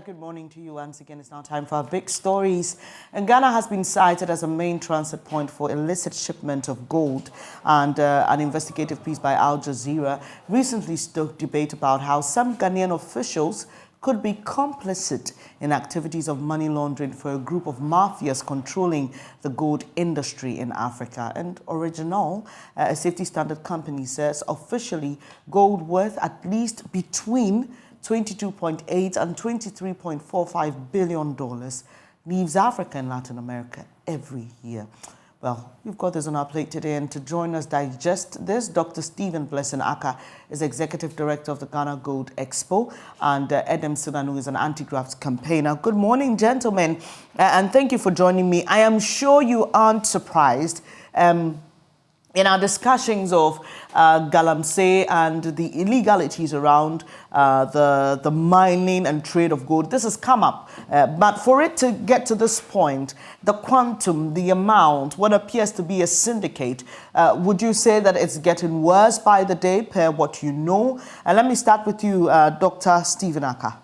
Good morning to you once again. It's now time for our big stories. And Ghana has been cited as a main transit point for illicit shipment of gold. And an investigative piece by Al Jazeera recently stoked debate about how some Ghanaian officials could be complicit in activities of money laundering for a group of mafias controlling the gold industry in Africa. And Original, a safety standard company, says officially gold worth at least between 22.8 and $23.45 billion leaves Africa and Latin America every year. Well, we've got this on our plate today, and to join us digest this, Dr. Stephen Blessing Aka is Executive Director of the Ghana Gold Expo, and Edem Sinanu is an anti-graft campaigner. Good morning, gentlemen, and thank you for joining me. I am sure you aren't surprised in our discussions of Galamsey and the illegalities around the mining and trade of gold. This has come up. But for it to get to this point, the quantum, the amount, what appears to be a syndicate, would you say that it's getting worse by the day per what you know? And let me start with you, Dr. Stephen Aka.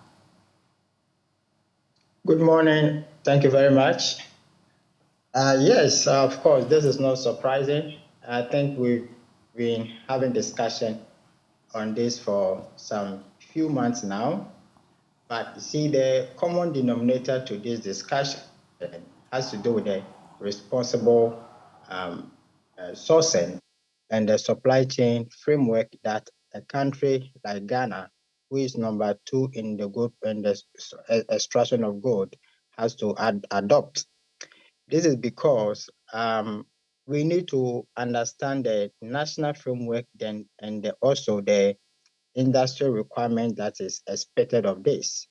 Good morning. Thank you very much. Yes, of course, this is not surprising. I think we've been having discussion on this for some few months now. But see, the common denominator to this discussion has to do with the responsible sourcing and the supply chain framework that a country like Ghana, who is number 2 in the gold and the extraction of gold, has to adopt. This is because we need to understand the national framework and also the industrial requirement that is expected of this.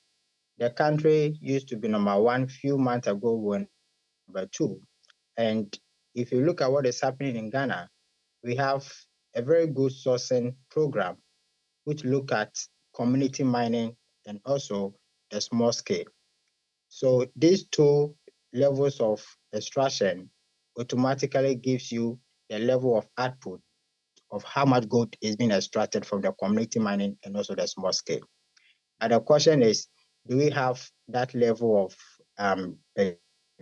The country used to be number 1 few months ago, when number 2. And if you look at what is happening in Ghana, we have a very good sourcing program which look at community mining and also the small scale. So these two levels of extraction automatically gives you the level of output of how much gold is being extracted from the community mining and also the small scale. And the question is, do we have that level of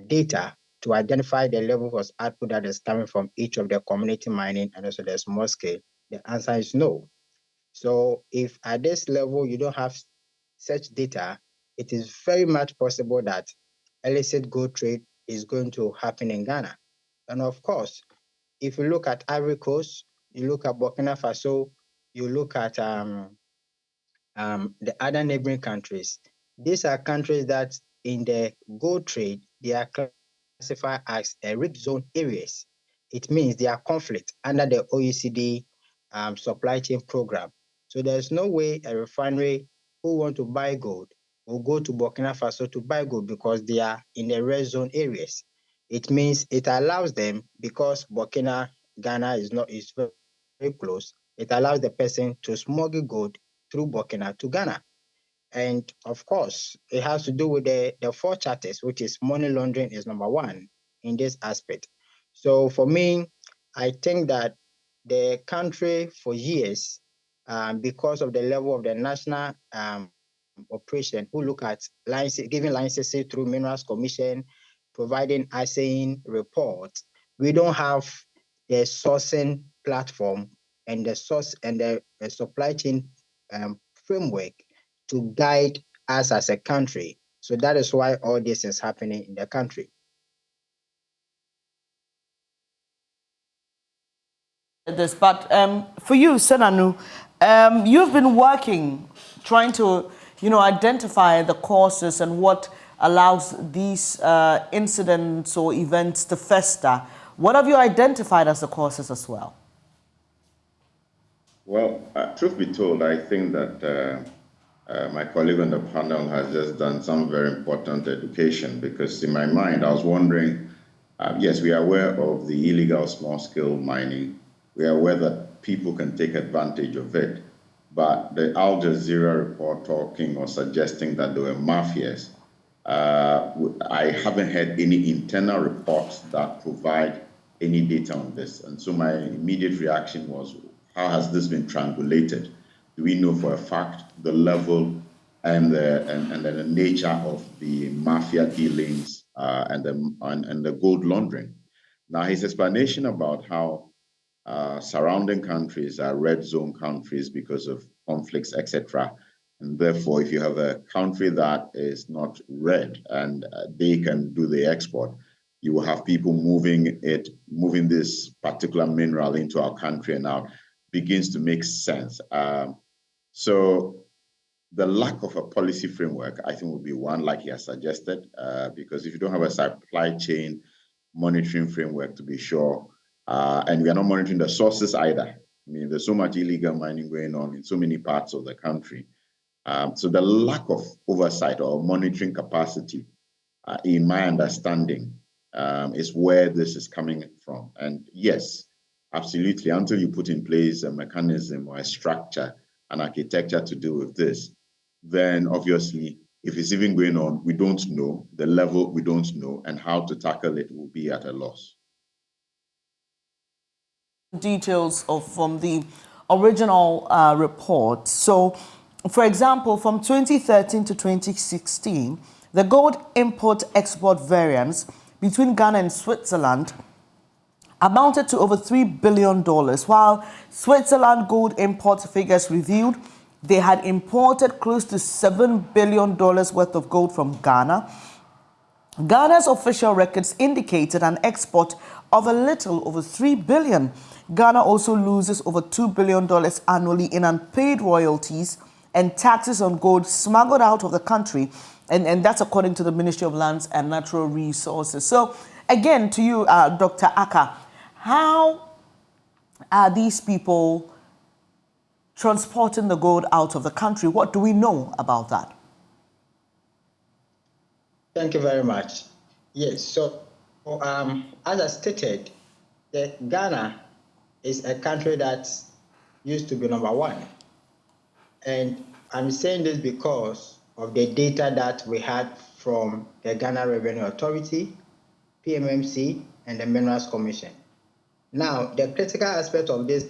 data to identify the level of output that is coming from each of the community mining and also the small scale? The answer is no. So if at this level you don't have such data, it is very much possible that illicit gold trade is going to happen in Ghana. And of course, if you look at Ivory Coast, you look at Burkina Faso, you look at the other neighboring countries, these are countries that in the gold trade, they are classified as red zone areas. It means they are conflict under the OECD supply chain program. So there's no way a refinery who want to buy gold will go to Burkina Faso to buy gold because they are in the red zone areas. It means it allows them, because Burkina, Ghana is very, very close, it allows the person to smuggle gold through Burkina to Ghana. And of course, it has to do with the 4 charters, which is money laundering is number 1 in this aspect. So for me, I think that the country for years, because of the level of the national operation, who look at giving licenses through Minerals Commission, providing assaying reports, we don't have the sourcing platform and the source and the supply chain framework to guide us as a country. So that is why all this is happening in the country. But for you, Senanu, you've been working, trying to, identify the causes and what allows these incidents or events to fester. What have you identified as the causes as well? Well, truth be told, I think that my colleague on the panel has just done some very important education, because in my mind, I was wondering, yes, we are aware of the illegal small-scale mining. We are aware that people can take advantage of it. But the Al Jazeera report talking or suggesting that there were mafias, I haven't had any internal reports that provide any data on this. And so my immediate reaction was, how has this been triangulated? Do we know for a fact the level and then the nature of the mafia dealings and the gold laundering. Now, his explanation about how surrounding countries are red zone countries because of conflicts, etc. And therefore, if you have a country that is not red and they can do the export, you will have people moving this particular mineral into our country and out begins to make sense. So the lack of a policy framework, I think, would be one, like he has suggested, because if you don't have a supply chain monitoring framework to be sure, and we are not monitoring the sources either. I mean, there's so much illegal mining going on in so many parts of the country. So the lack of oversight or monitoring capacity, in my understanding, is where this is coming from. And yes, absolutely, until you put in place a mechanism or a structure, an architecture to deal with this, then obviously, if it's even going on, we don't know, the level we don't know, and how to tackle it will be at a loss. Details from the original report. So, for example, from 2013 to 2016, the gold import-export variance between Ghana and Switzerland amounted to over $3 billion, while Switzerland gold import figures revealed they had imported close to $7 billion worth of gold from Ghana. Ghana's official records indicated an export of a little over $3 billion. Ghana also loses over $2 billion annually in unpaid royalties and taxes on gold smuggled out of the country. And that's according to the Ministry of Lands and Natural Resources. So again, to you, Dr. Aka, how are these people transporting the gold out of the country? What do we know about that? Thank you very much. Yes, so as I stated, Ghana is a country that used to be number one. And I'm saying this because of the data that we had from the Ghana Revenue Authority, PMMC, and the Minerals Commission. Now, the critical aspect of this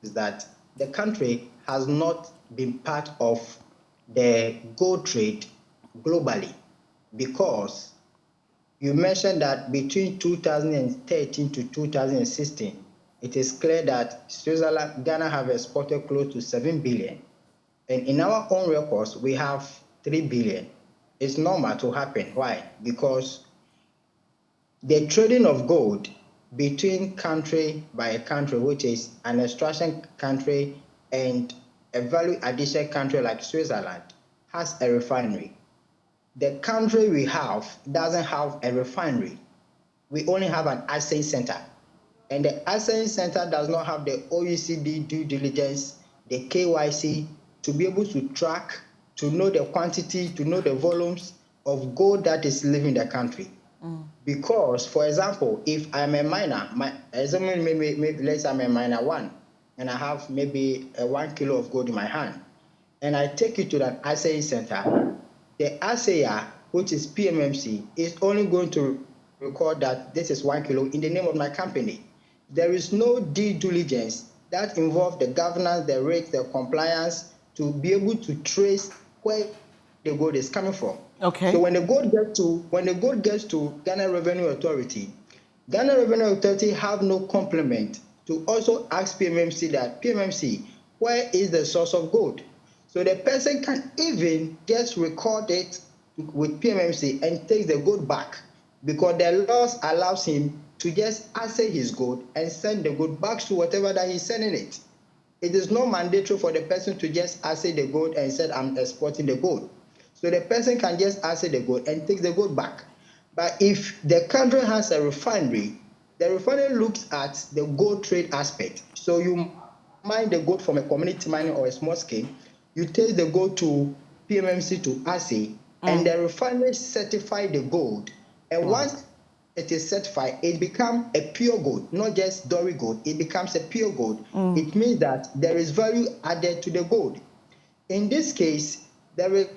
is that the country has not been part of the gold trade globally, because you mentioned that between 2013 to 2016, it is clear that Ghana have exported close to 7 billion. And in our own records, we have 3 billion. It's normal to happen. Why? Because the trading of gold between country by country, which is an extraction country and a value addition country like Switzerland, has a refinery. The country we have doesn't have a refinery. We only have an assay center. And the assay center does not have the OECD due diligence, the KYC, to be able to track, to know the quantity, to know the volumes of gold that is leaving the country. Because, for example, if I'm a miner, let's say I'm a miner one, and I have maybe 1 kilo of gold in my hand, and I take it to that assay center, the assayer, which is PMMC, is only going to record that this is 1 kilo in the name of my company. There is no due diligence that involves the governance, the rates, the compliance, to be able to trace where the gold is coming from. Okay. So when the gold gets to Ghana Revenue Authority, Ghana Revenue Authority have no complement to also ask PMMC that, PMMC, where is the source of gold? So the person can even just record it with PMMC and take the gold back, because the laws allows him to just assay his gold and send the gold back to whatever that he's sending it. It is not mandatory for the person to just assay the gold and say, I'm exporting the gold. So the person can just assay the gold and take the gold back. But if the country has a refinery, the refinery looks at the gold trade aspect. So you mine the gold from a community mining or a small scale, you take the gold to PMMC to assay, and the refinery certify the gold. And once it is certified, it becomes a pure gold, not just dory gold. It becomes a pure gold. It means that there is value added to the gold. In this case, there is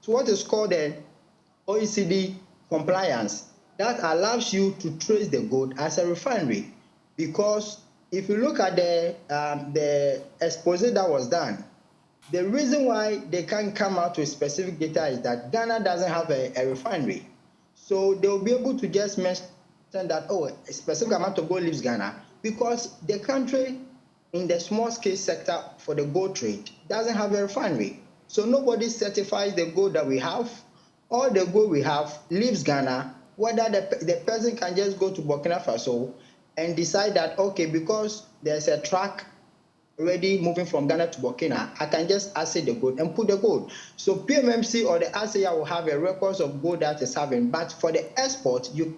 what is called the OECD compliance that allows you to trace the gold as a refinery. Because if you look at the expose that was done, The reason why they can't come out with specific data is that Ghana doesn't have a refinery. So they'll be able to just mention that, oh, a specific amount of gold leaves Ghana, because the country in the small scale sector for the gold trade doesn't have a refinery. So nobody certifies the gold that we have. All the gold we have leaves Ghana, whether the person can just go to Burkina Faso and decide that, okay, because there's a track already moving from Ghana to Burkina, I can just assay the gold and put the gold. So PMMC or the assayer will have a records of gold that is having, but for the export, you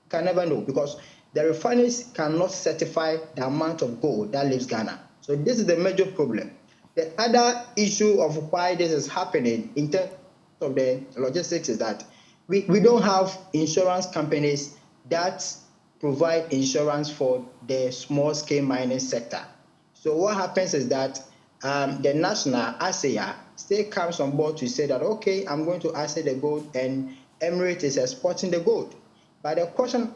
can never know, because the refineries cannot certify the amount of gold that leaves Ghana. So this is the major problem. The other issue of why this is happening in terms of the logistics is that we don't have insurance companies that provide insurance for the small scale mining sector. So what happens is that the national assayer still comes on board to say that, okay, I'm going to assay the gold and Emirates is exporting the gold. But the question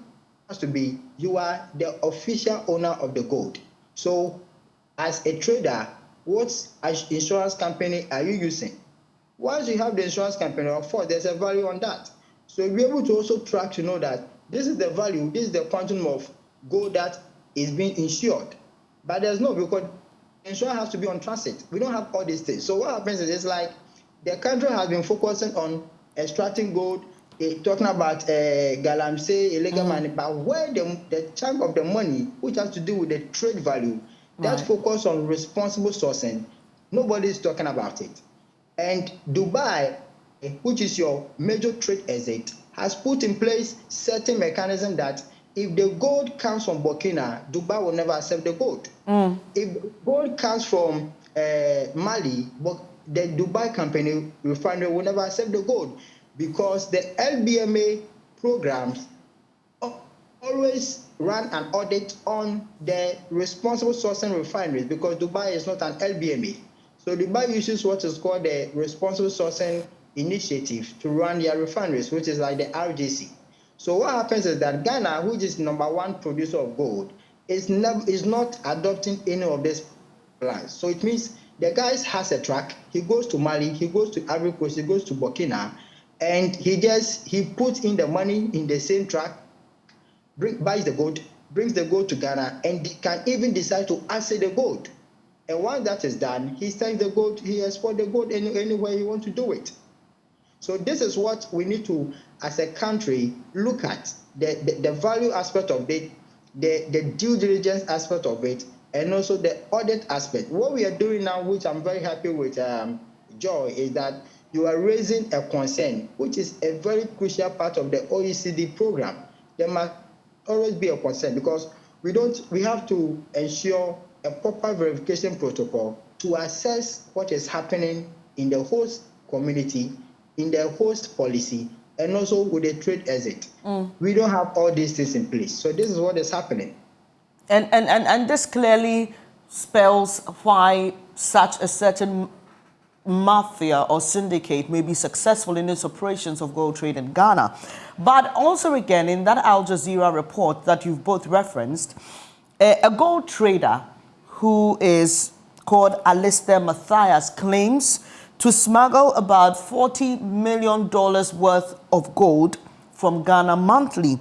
has to be, you are the official owner of the gold. So as a trader, what insurance company are you using? Once you have the insurance company, of course, there's a value on that. So you'll be able to also track to know that this is the value, this is the quantum of gold that is being insured. But there's no, because insurance has to be on transit. We don't have all these things. So what happens is, it's like the country has been focusing on extracting gold, talking about galamsey, illegal money, but where the chunk of the money, which has to do with the trade value, that focus on responsible sourcing, nobody is talking about it. And Dubai, which is your major trade exit, has put in place certain mechanism that if the gold comes from Burkina, Dubai will never accept the gold. If gold comes from Mali, the Dubai company refinery will never accept the gold, because the LBMA programs always run an audit on the responsible sourcing refineries, because Dubai is not an LBMA. So Dubai uses what is called the Responsible Sourcing Initiative to run their refineries, which is like the RJC. So what happens is that Ghana, which is #1 producer of gold, is not adopting any of these plans. So it means the guy has a track, he goes to Mali, he goes to Ivory Coast, he goes to Burkina, and he puts in the money in the same track, buys the gold, brings the gold to Ghana, and can even decide to assay the gold. And once that is done, he sells the gold, he exports the gold anywhere he wants to do it. So this is what we need to, as a country, look at, the value aspect of it, the due diligence aspect of it, and also the audit aspect. What we are doing now, which I'm very happy with, Joy, is that you are raising a concern, which is a very crucial part of the OECD program. There must always be a concern, because we have to ensure a proper verification protocol to assess what is happening in the host community, in the host policy, and also with the trade exit. We don't have all these things in place. So this is what is happening. And this clearly spells why such a certain mafia or syndicate may be successful in its operations of gold trade in Ghana. But also, again, in that Al Jazeera report that you've both referenced, a gold trader who is called Alistair Matthias claims to smuggle about $40 million worth of gold from Ghana monthly.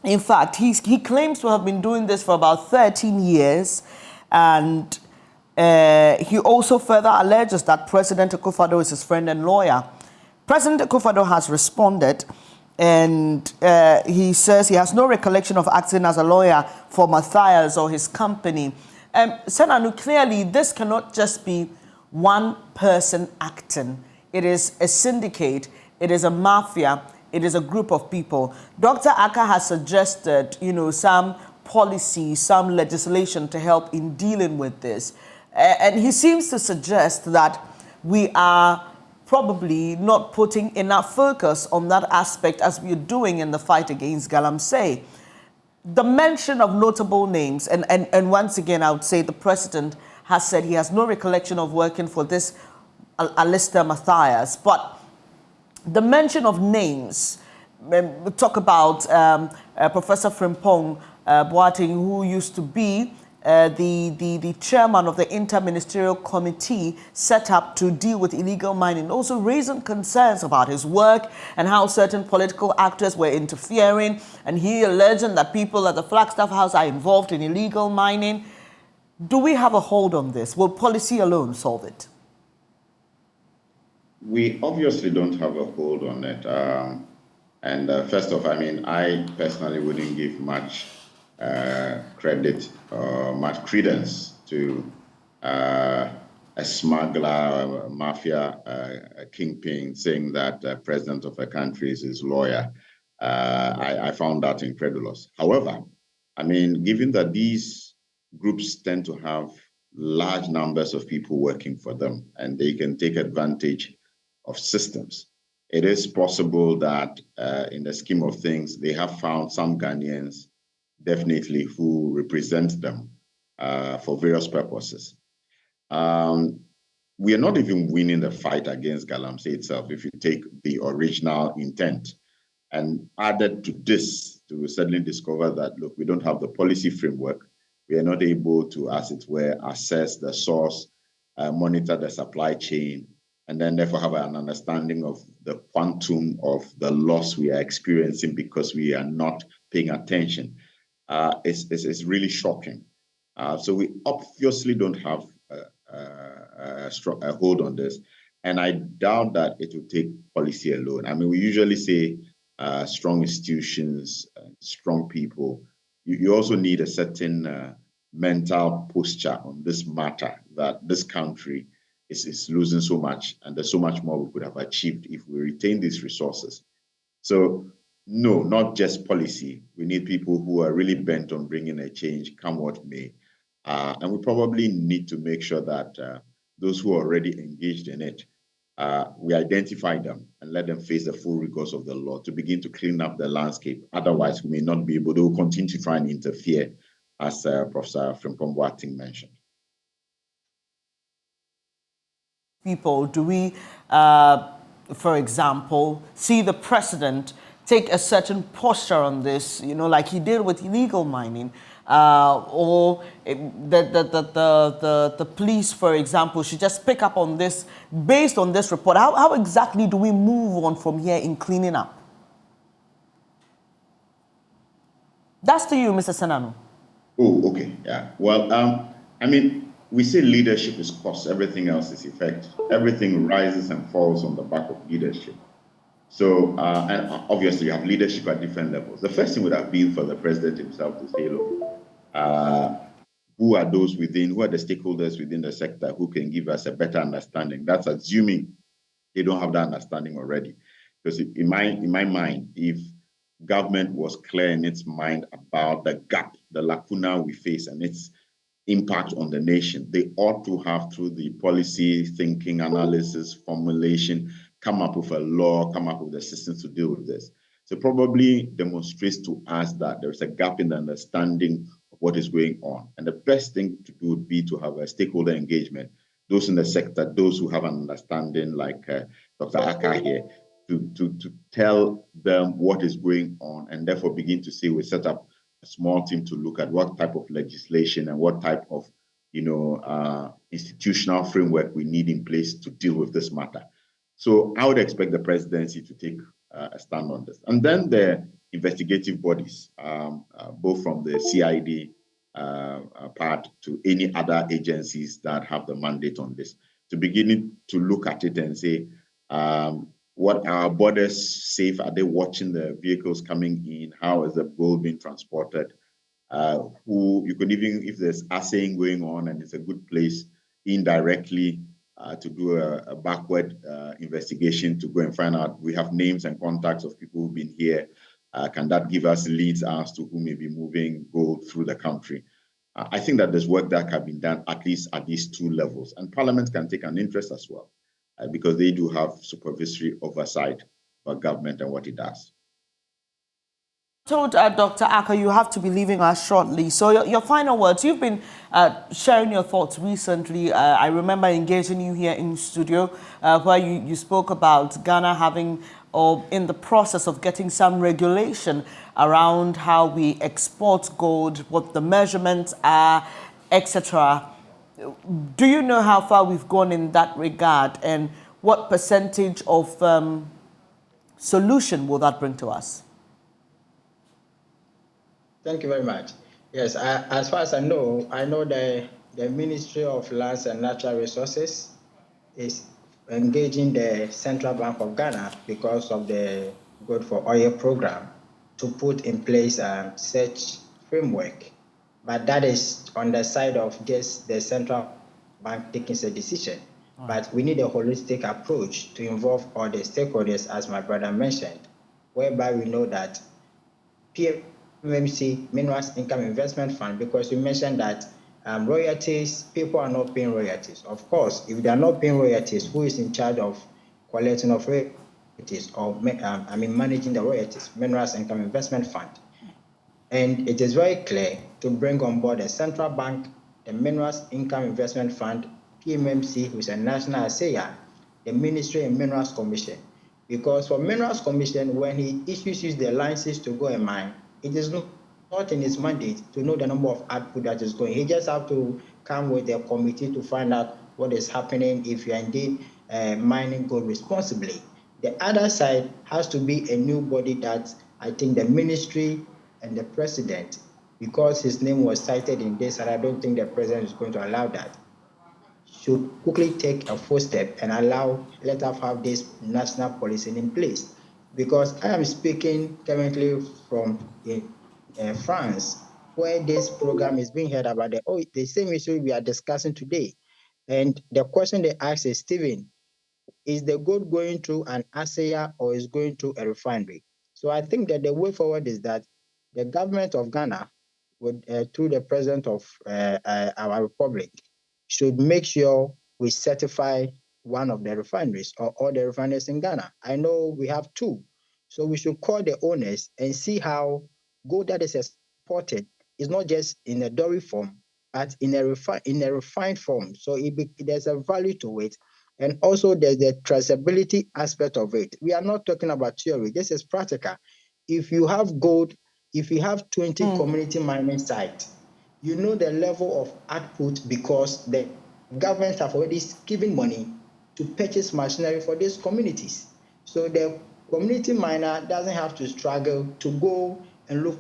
In fact, he claims to have been doing this for about 13 years, and he also further alleges that President Akufo-Addo is his friend and lawyer. President Akufo-Addo has responded, and he says he has no recollection of acting as a lawyer for Matthias or his company. Senanu, clearly this cannot just be one person acting. It is a syndicate, it is a mafia, it is a group of people. Dr. Aka has suggested, some policy, some legislation to help in dealing with this. And he seems to suggest that we are probably not putting enough focus on that aspect as we're doing in the fight against galamsey. The mention of notable names, and once again, I would say the president has said he has no recollection of working for this Alistair Matthias, but the mention of names, we talk about Professor Frimpong Boateng, who used to be the chairman of the Inter-Ministerial Committee set up to deal with illegal mining, also raising concerns about his work and how certain political actors were interfering, and he alleging that people at the Flagstaff House are involved in illegal mining. Do we have a hold on this? Will policy alone solve it? We obviously don't have a hold on it. First off, I mean, I personally wouldn't give much credit or much credence to a smuggler, a mafia, a kingpin saying that the president of a country is his lawyer. I found that incredulous. However, I mean, given that these groups tend to have large numbers of people working for them and they can take advantage of systems, it is possible that in the scheme of things, they have found some Ghanaians definitely who represent them for various purposes. We are not even winning the fight against Galamsey itself if you take the original intent. And added to this, to suddenly discover that, look, we don't have the policy framework. We are not able to, as it were, assess the source, monitor the supply chain, and then therefore have an understanding of the quantum of the loss we are experiencing because we are not paying attention. It's really shocking. So we obviously don't have a hold on this. And I doubt that it will take policy alone. I mean, we usually say strong institutions, strong people. You also need a certain mental posture on this matter, that this country is losing so much, and there's so much more we could have achieved if we retain these resources. So no, not just policy. We need people who are really bent on bringing a change, come what may. And we probably need to make sure that those who are already engaged in it, we identify them and let them face the full rigors of the law to begin to clean up the landscape. Otherwise, we may not be able to continue to try and interfere, as Professor Frimpong-Boateng mentioned. People, do we, for example, see the president take a certain posture on this, you know, like he did with illegal mining, or the police, for example, should just pick up on this based on this report? How exactly do we move on from here in cleaning up? That's to you, Mr. Senanu. Oh, okay, yeah. Well, I mean, we say leadership is cost, everything else is effect. Everything rises and falls on the back of leadership. So, and obviously you have leadership at different levels. The first thing would have been for the president himself to say, look, who are those within, who are the stakeholders within the sector who can give us a better understanding? That's assuming they don't have that understanding already. Because in my mind, if government was clear in its mind about the gap, the lacuna we face and its impact on the nation, they ought to have, through the policy thinking, analysis, formulation, come up with a law, come up with a system to deal with this. So probably demonstrates to us that there's a gap in the understanding of what is going on. And the best thing to do would be to have a stakeholder engagement, those in the sector, those who have an understanding, like Dr. Aka here, to tell them what is going on, and therefore begin to say we set up a small team to look at what type of legislation and what type of, institutional framework we need in place to deal with this matter. So I would expect the presidency to take a stand on this. And then the investigative bodies, both from the CID part to any other agencies that have the mandate on this, to begin to look at it and say, what are borders safe? Are they watching the vehicles coming in? How is the gold being transported? Who you could even, if there's assaying going on and it's a good place indirectly to do a backward investigation to go and find out. We have names and contacts of people who've been here. Can that give us leads as to who may be moving gold through the country? I think that there's work that can be done at least at these two levels, and Parliament can take an interest as well. Because they do have supervisory oversight for government and what it does. Told Dr. Aka, you have to be leaving us shortly. So your final words. You've been sharing your thoughts recently. I remember engaging you here in studio where you spoke about Ghana having, or in the process of getting some regulation around how we export gold, what the measurements are, etc. Do you know how far we've gone in that regard, and what percentage of solution will that bring to us? Thank you very much. Yes, as far as I know the Ministry of Lands and Natural Resources is engaging the Central Bank of Ghana because of the Good for Oil program to put in place such framework. But that is on the side of just the Central Bank taking a decision. But we need a holistic approach to involve all the stakeholders, as my brother mentioned, whereby we know that PMMC, Minerals Income Investment Fund, because you mentioned that royalties, people are not paying royalties. Of course, if they are not paying royalties, who is in charge of collecting of royalties or managing the royalties? Minerals Income Investment Fund. And it is very clear to bring on board the central bank, the Minerals Income Investment Fund, PMMC, who is a national assayer, the Ministry and Minerals Commission. Because for Minerals Commission, when he issues the licenses to go and mine, it is not in his mandate to know the number of output that is going. He just have to come with a committee to find out what is happening if you are indeed mining gold responsibly. The other side has to be a new body that I think the ministry and the president, because his name was cited in this, and I don't think the president is going to allow that, should quickly take a full step and let us have this national policy in place. Because I am speaking currently from France, where this program is being heard about the same issue we are discussing today. And the question they ask is, Stephen, is the gold going through an assayer or is going through a refinery? So I think that the way forward is that the government of Ghana, through the president of our republic, should make sure we certify one of the refineries or all the refineries in Ghana. I know we have two. So we should call the owners and see how gold that is exported is not just in a dory form, but in a refined form. So there's a value to it. And also there's the traceability aspect of it. We are not talking about theory. This is practical. If you have gold, if you have 20 community mining sites, you know the level of output because the government have already given money to purchase machinery for these communities. So the community miner doesn't have to struggle to go and look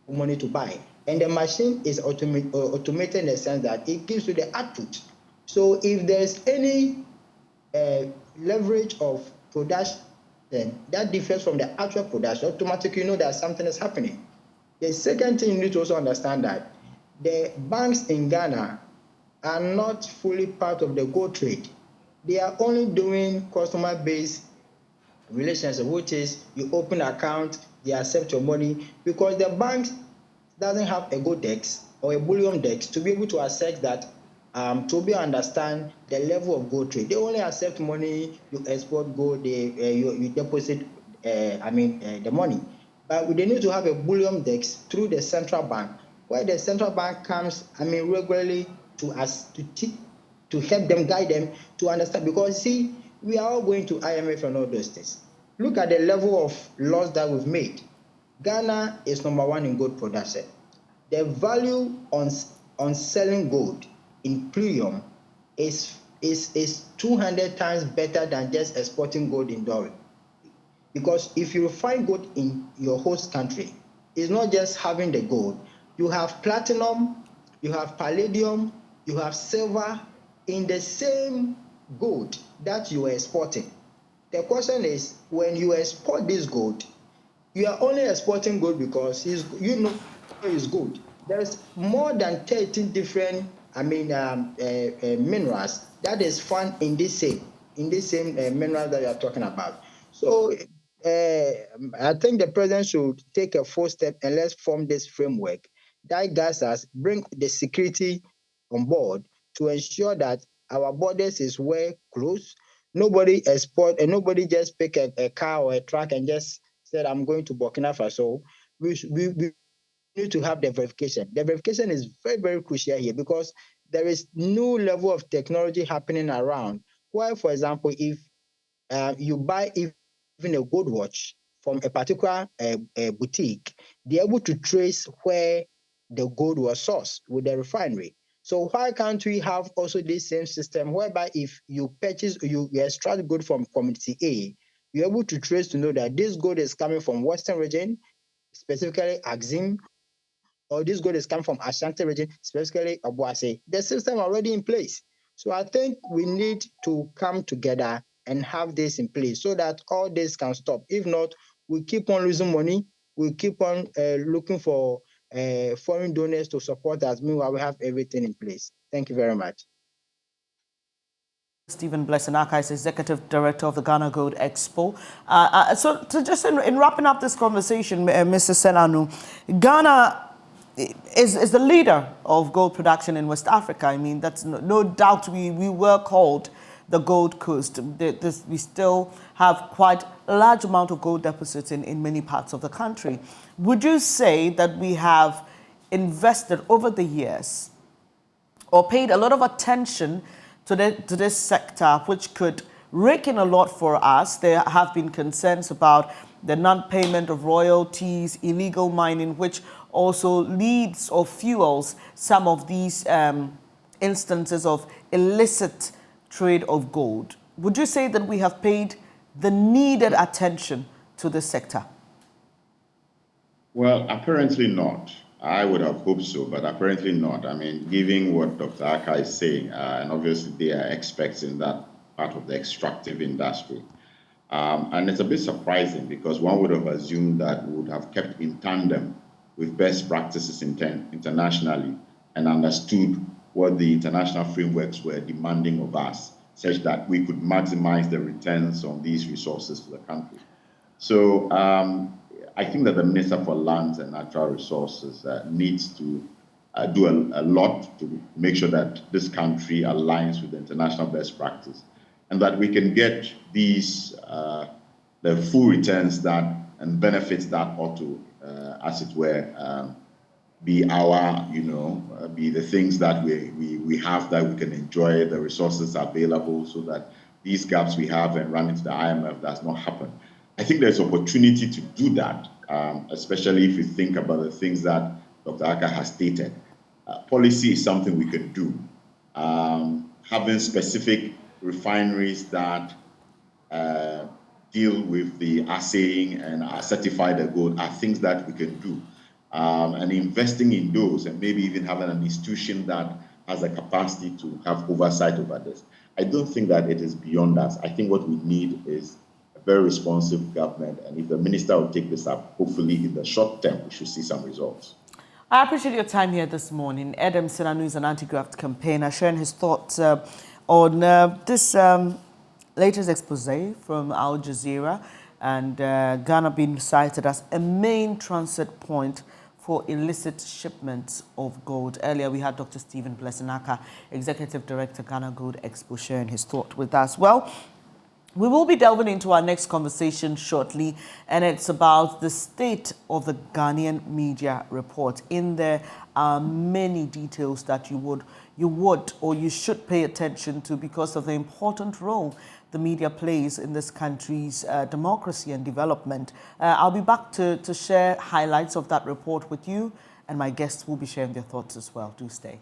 for money to buy. And the machine is automated in the sense that it gives you the output. So if there's any leverage of production that differs from the actual production, automatically you know that something is happening. The second thing you need to also understand that the banks in Ghana are not fully part of the gold trade. They are only doing customer-based relationship, which is you open an account, they accept your money, because the bank doesn't have a gold desk or a bullion desk to be able to assess that, to be understand the level of gold trade. They only accept money, you export gold, you deposit the money. But they need to have a bullion desk through the central bank, where the central bank comes regularly to help them, guide them to understand. Because see, we are all going to IMF and all those things. Look at the level of loss that we've made. Ghana is #1 in gold production. The value on selling gold in premium is 200 times better than just exporting gold in dollar. Because if you find gold in your host country, it's not just having the gold. You have platinum, you have palladium, you have silver in the same gold that you are exporting. The question is, when you export this gold, you are only exporting gold because it's gold. There's more than 13 different minerals that is found in this same mineral that you are talking about. So I think the president should take a full step and let's form this framework that guides us, bring the security on board to ensure that our borders is well closed. Nobody export and nobody just pick a car or a truck and just said, I'm going to Burkina Faso. We need to have the verification. The verification is very, very crucial here because there is new level of technology happening around. Where, for example, if you buy even a gold watch from a particular boutique, they're able to trace where the gold was sourced with the refinery. So why can't we have also this same system whereby if you purchase, you extract gold from community A, you're able to trace to know that this gold is coming from Western region, specifically Axim, or this gold is coming from Ashanti region, specifically Obuasi. The system already in place. So I think we need to come together and have this in place so that all this can stop. If not, we keep on losing money. We keep on looking for foreign donors to support us. Meanwhile, we have everything in place. Thank you very much. Stephen Blessenaka is Executive Director of the Ghana Gold Expo. Just in wrapping up this conversation, Mr. Senanu, Ghana is the leader of gold production in West Africa. I mean, that's no doubt we were called the Gold Coast. We still have quite a large amount of gold deposits in many parts of the country. Would you say that we have invested over the years or paid a lot of attention to this sector, which could rake in a lot for us? There have been concerns about the non-payment of royalties, illegal mining, which also leads or fuels some of these instances of illicit trade of gold. Would you say that we have paid the needed attention to this sector? Well, apparently not. I would have hoped so, but apparently not. I mean, given what Dr. Aka is saying, and obviously they are experts in that part of the extractive industry. And it's a bit surprising because one would have assumed that we would have kept in tandem with best practices internationally and understood what the international frameworks were demanding of us, such that we could maximize the returns on these resources to the country. So I think that the Minister for Lands and Natural Resources needs to do a lot to make sure that this country aligns with the international best practice and that we can get these, the full returns that and benefits that ought to, as it were, be our, be the things that we have that we can enjoy, the resources available so that these gaps we have and run into the IMF does not happen. I think there's opportunity to do that, especially if you think about the things that Dr. Aka has stated. Policy is something we can do. Having specific refineries that deal with the assaying and certify the gold are things that we can do. And investing in those and maybe even having an institution that has the capacity to have oversight over this. I don't think that it is beyond us. I think what we need is a very responsive government. And if the minister will take this up, hopefully in the short term, we should see some results. I appreciate your time here this morning. Adam Senanu is an anti-graft campaigner, sharing his thoughts on this latest expose from Al Jazeera and Ghana being cited as a main transit point for illicit shipments of gold. Earlier, we had Dr. Stephen Blessenaka, Executive Director, Ghana Gold Expo, sharing his thought with us. Well, we will be delving into our next conversation shortly, and it's about the state of the Ghanaian media report. In there are many details that you would or you should pay attention to because of the important role the media plays in this country's democracy and development. I'll be back to share highlights of that report with you, and my guests will be sharing their thoughts as well. Do stay.